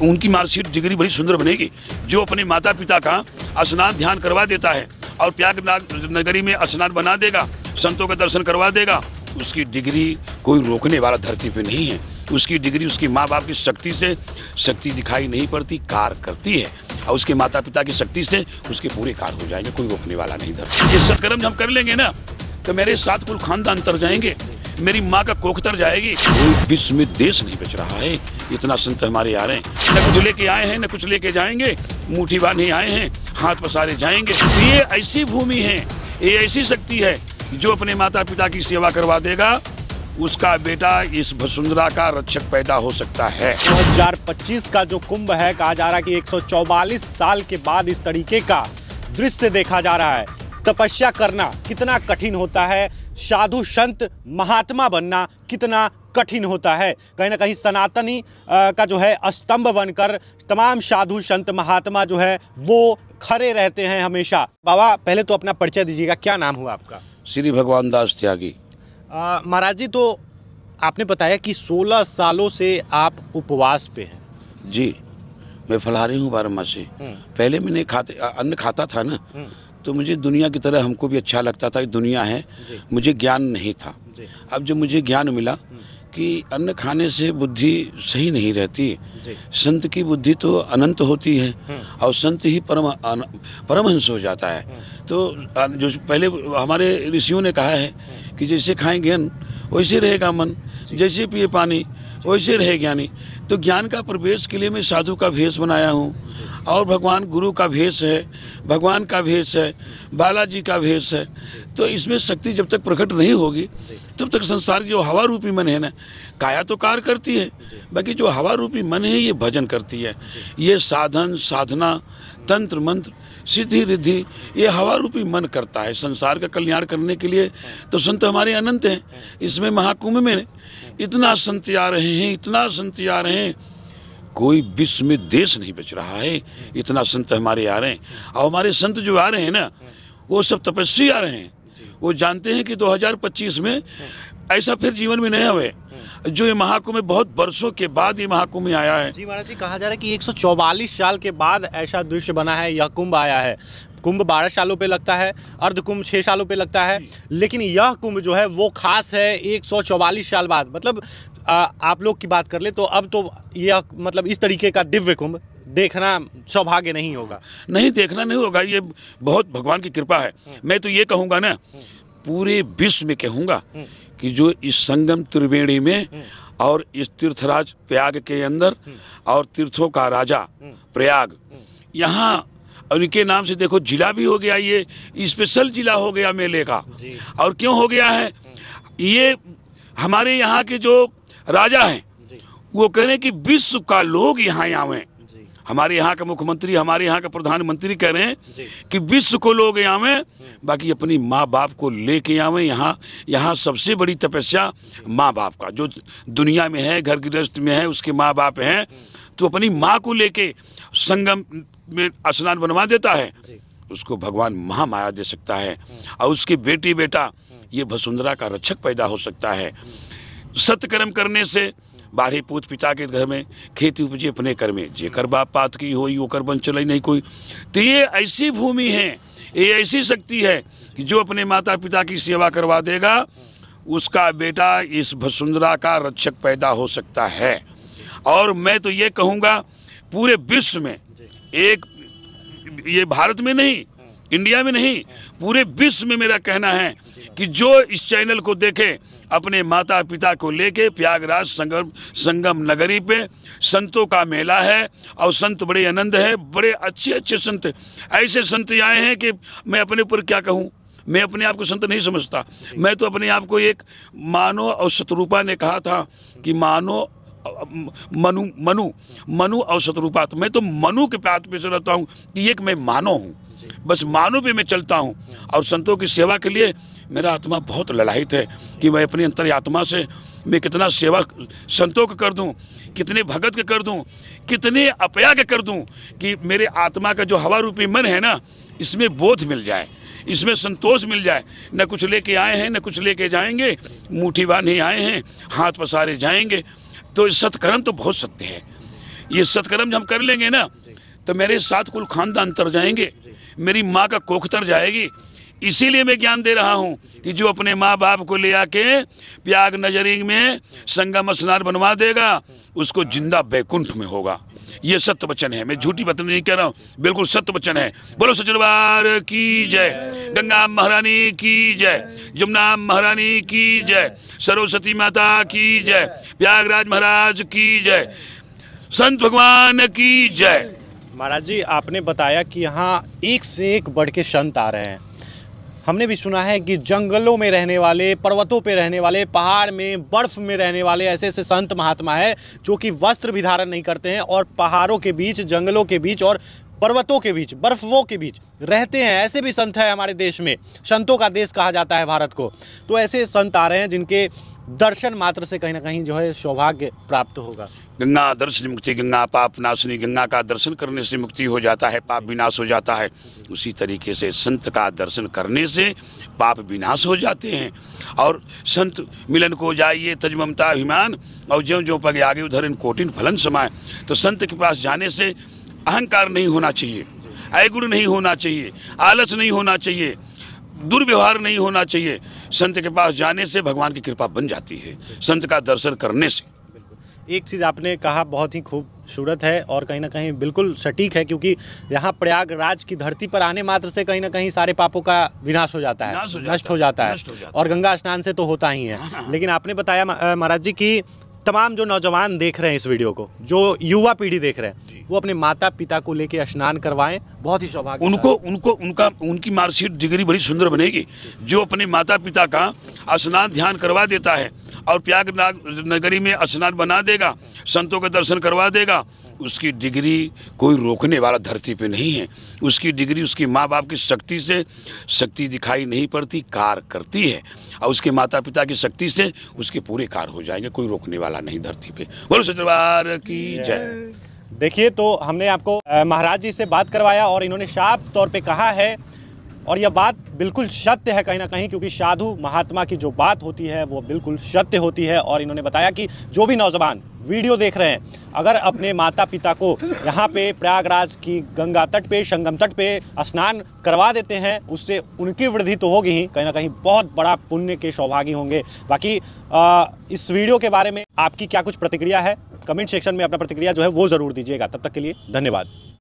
उनकी marksheet degree बड़ी सुंदर बनेगी। जो अपने माता पिता का स्नान ध्यान करवा देता है और प्रयाग नगरी में स्नान बना देगा, संतों का दर्शन करवा देगा, उसकी डिग्री कोई रोकने वाला धरती पे नहीं है। उसकी डिग्री उसकी माँ बाप की शक्ति दिखाई नहीं पड़ती, कार्य करती है, और उसके माता पिता की शक्ति से उसके पूरे कार्य हो जाएंगे, कोई रोकने वाला नहीं धरती। ये सत्कर्म हम कर लेंगे ना तो मेरे 7 कुल खानदान तर जाएंगे, मेरी माँ का कोख तर जाएगी। कोई विश्व में देश नहीं बच रहा है, इतना संत हमारे आ रहे हैं। न कुछ लेके आए हैं न कुछ लेके जाएंगे, मुट्ठी बांधे आए हैं, हाथ पसारे जाएंगे। ये ऐसी भूमि है, ये ऐसी शक्ति है, जो अपने माता पिता की सेवा करवा देगा, उसका बेटा इस वसुंधरा का रक्षक पैदा हो सकता है। 2025 का जो कुंभ है, कहा जा रहा है कि 144 साल के बाद इस तरीके का दृश्य देखा जा रहा है। तपस्या करना कितना कठिन होता है, साधु संत महात्मा बनना कितना कठिन होता है। कहीं ना कहीं सनातनी का जो है स्तंभ बनकर तमाम साधु संत महात्मा जो है वो खड़े रहते हैं हमेशा। बाबा, पहले तो अपना परिचय दीजिएगा, क्या नाम हुआ आपका? श्री भगवान दास त्यागी। महाराज जी, तो आपने बताया कि 16 सालों से आप उपवास पे हैं। जी, मैं फलाहारी हूँ 12 मासी। पहले मैंने अन्न खाता था ना, तो मुझे दुनिया की तरह हमको भी अच्छा लगता था कि दुनिया है, मुझे ज्ञान नहीं था। अब जब मुझे ज्ञान मिला कि अन्न खाने से बुद्धि सही नहीं रहती, संत की बुद्धि तो अनंत होती है और संत ही परमहंस हो जाता है। तो जो पहले हमारे ऋषियों ने कहा है कि जैसे खाएं ज्ञान वैसे रहेगा मन, जैसे पिए पानी वैसे रहे ज्ञानी। तो ज्ञान का प्रवेश के लिए मैं साधु का भेष बनाया हूँ, और भगवान गुरु का भेष है, भगवान का भेष है, बालाजी का भेष है। तो इसमें शक्ति जब तक प्रकट नहीं होगी तब तक संसार की जो हवा रूपी मन है ना, काया तो कार्य करती है, बाकी जो हवा रूपी मन है ये भजन करती है। ये साधन साधना तंत्र मंत्र सिद्धि रिद्धि ये हवा रूपी मन करता है संसार का कल्याण करने के लिए। तो संत हमारे अनंत हैं। इसमें महाकुंभ में इतना संत आ रहे हैं, इतना संत आ रहे हैं, कोई विश्व में देश नहीं बच रहा है, इतना संत हमारे आ रहे हैं। और हमारे संत जो आ रहे हैं ना, वो सब तपस्वी आ रहे हैं। वो जानते हैं कि 2025 में ऐसा फिर जीवन में नहीं हुए, जो ये महाकुंभ में बहुत वर्षों के बाद ये महाकुंभ में आया है। जी महाराज जी, कहा जा रहा है कि 144 साल के बाद ऐसा दृश्य बना है, यह कुंभ आया है। कुंभ 12 सालों पे लगता है, अर्ध कुंभ 6 सालों पे लगता है, लेकिन यह कुंभ जो है वो खास है 144 साल बाद। मतलब आप लोग की बात कर ले तो अब तो यह मतलब इस तरीके का दिव्य कुंभ देखना सौभाग्य नहीं होगा। नहीं, देखना नहीं होगा, ये बहुत भगवान की कृपा है। मैं तो ये कहूँगा ना, पूरे विश्व में कहूँगा कि जो इस संगम त्रिवेणी में और इस तीर्थराज प्रयाग के अंदर और तीर्थों का राजा प्रयाग, यहाँ उनके नाम से देखो जिला भी हो गया, ये स्पेशल जिला हो गया मेले का। और क्यों हो गया है? ये हमारे यहाँ के जो राजा हैं वो कह रहे हैं कि विश्व का लोग यहाँ आवे। हमारे यहाँ का मुख्यमंत्री, हमारे यहाँ का प्रधानमंत्री कह रहे हैं कि विश्व को लोग आवे, बाकी अपनी माँ बाप को लेके आवे। यहाँ सबसे बड़ी तपस्या माँ बाप का, जो दुनिया में है, घर गृहस्थ में है, उसके माँ बाप हैं, तो अपनी माँ को लेके संगम में स्नान बनवा देता है, उसको भगवान महामाया दे सकता है, और उसके बेटी बेटा ये वसुंधरा का रक्षक पैदा हो सकता है। सत्कर्म करने से बाढ़ी पूत पिता के घर में खेती उपजे अपने कर में, जेकर बाप पात की होई ओकर बन चले नहीं कोई। तो ये ऐसी भूमि है, ये ऐसी शक्ति है कि जो अपने माता पिता की सेवा करवा देगा, उसका बेटा इस वसुंधरा का रक्षक पैदा हो सकता है। और मैं तो ये कहूँगा पूरे विश्व में, एक ये भारत में नहीं, इंडिया में नहीं, पूरे विश्व में मेरा कहना है कि जो इस चैनल को देखे, अपने माता पिता को लेके प्रयागराज संगम नगरी पे संतों का मेला है, और संत बड़े आनंद है, बड़े अच्छे अच्छे संत, ऐसे संत आए हैं कि मैं अपने ऊपर क्या कहूँ। मैं अपने आप को संत नहीं समझता, मैं तो अपने आप को एक मानो, और शत्रुपा ने कहा था कि मानो मनु मनु मनु और शत्रुपा, तो मैं तो मनु के पात पे रहता हूँ कि एक मैं मानो हूँ, बस मानो पे मैं चलता हूँ। और संतों की सेवा के लिए मेरा आत्मा बहुत ललायित है कि मैं अपनी अंतर्यात्मा से मैं कितना सेवा संतों का कर दूं, कितने भगत के कर दूं, कितने अपया के कर दूं, कि मेरे आत्मा का जो हवा रूपी मन है ना, इसमें बोध मिल जाए, इसमें संतोष मिल जाए। न कुछ लेके आए हैं न कुछ लेके जाएंगे, मुट्ठी बांधे आए हैं, हाथ पसारे जाएंगे। तो सत्कर्म तो बहुत सत्य है, ये सत्कर्म जब हम कर लेंगे ना तो मेरे साथ कुल खानदान तर जाएंगे, मेरी माँ का कोख तर जाएगी। इसीलिए मैं ज्ञान दे रहा हूँ कि जो अपने माँ बाप को ले आके प्रयाग नजरिंग में संगम स्नान बनवा देगा उसको जिंदा बैकुंठ में होगा। ये सत्य वचन है, मैं झूठी बात नहीं कह रहा हूँ, बिल्कुल सत्य वचन है। बोलो सच्चे दरबार की जय, गंगा महारानी की जय, जमुना महारानी की जय, सरस्वती माता की जय, प्रयागराज महाराज की जय, संत भगवान की जय। महाराज जी, आपने बताया कि यहाँ एक से एक बढ़ के संत आ रहे हैं। हमने भी सुना है कि जंगलों में रहने वाले, पर्वतों पे रहने वाले, पहाड़ में बर्फ में रहने वाले ऐसे ऐसे संत महात्मा है जो कि वस्त्र भी धारण नहीं करते हैं और पहाड़ों के बीच, जंगलों के बीच और पर्वतों के बीच, बर्फों के बीच रहते हैं। ऐसे भी संत है हमारे देश में, संतों का देश कहा जाता है भारत को। तो ऐसे संत आ रहे हैं जिनके दर्शन मात्र से कहीं ना कहीं जो है सौभाग्य प्राप्त होगा। गंगा दर्शन मुक्ति, गंगा पाप नाशनी। गंगा का दर्शन करने से मुक्ति हो जाता है, पाप विनाश हो जाता है। उसी तरीके से संत का दर्शन करने से पाप विनाश हो जाते हैं। और संत मिलन को जाइए तज ममता अभिमान, और ज्यों ज्यों पगे आगे उधर इन कोटिन फलन समाए। तो संत के पास जाने से अहंकार नहीं होना चाहिए, अवगुण नहीं होना चाहिए, आलस नहीं होना चाहिए, दुर्व्यवहार नहीं होना चाहिए। संत के पास जाने से भगवान की कृपा बन जाती है, संत का दर्शन करने से। एक चीज़ आपने कहा बहुत ही खूबसूरत है और कहीं ना कहीं बिल्कुल सटीक है, क्योंकि यहाँ प्रयागराज की धरती पर आने मात्र से कहीं ना कहीं सारे पापों का विनाश हो जाता है, नष्ट हो जाता है। और गंगा स्नान से तो होता ही है। लेकिन आपने बताया महाराज जी कि तमाम जो नौजवान देख रहे हैं इस वीडियो को, जो युवा पीढ़ी देख रहे हैं, वो अपने माता पिता को लेके स्नान करवाएं, बहुत ही सौभाग्य। उनकी मार्कशीट डिग्री बड़ी सुंदर बनेगी। जो अपने माता पिता का स्नान ध्यान करवा देता है और प्रयागराज नगरी में स्नान बना देगा, संतों का दर्शन करवा देगा, उसकी डिग्री कोई रोकने वाला धरती पे नहीं है। उसकी डिग्री उसके माँ बाप की शक्ति से, शक्ति दिखाई नहीं पड़ती, कार्य करती है। और उसके माता पिता की शक्ति से उसके पूरे कार्य हो जाएंगे, कोई रोकने वाला नहीं धरती पे। बोलो सच्चे दरबार की जय। देखिए, तो हमने आपको महाराज जी से बात करवाया और इन्होंने साफ तौर पे कहा है, और यह बात बिल्कुल सत्य है कहीं ना कहीं, क्योंकि साधु महात्मा की जो बात होती है वो बिल्कुल सत्य होती है। और इन्होंने बताया कि जो भी नौजवान वीडियो देख रहे हैं, अगर अपने माता पिता को यहाँ पे प्रयागराज की गंगा तट पे, संगम तट पे स्नान करवा देते हैं, उससे उनकी वृद्धि तो होगी ही, कहीं ना कहीं बहुत बड़ा पुण्य के सौभागी होंगे। बाकी इस वीडियो के बारे में आपकी क्या कुछ प्रतिक्रिया है, कमेंट सेक्शन में अपना प्रतिक्रिया जो है वो ज़रूर दीजिएगा। तब तक के लिए धन्यवाद।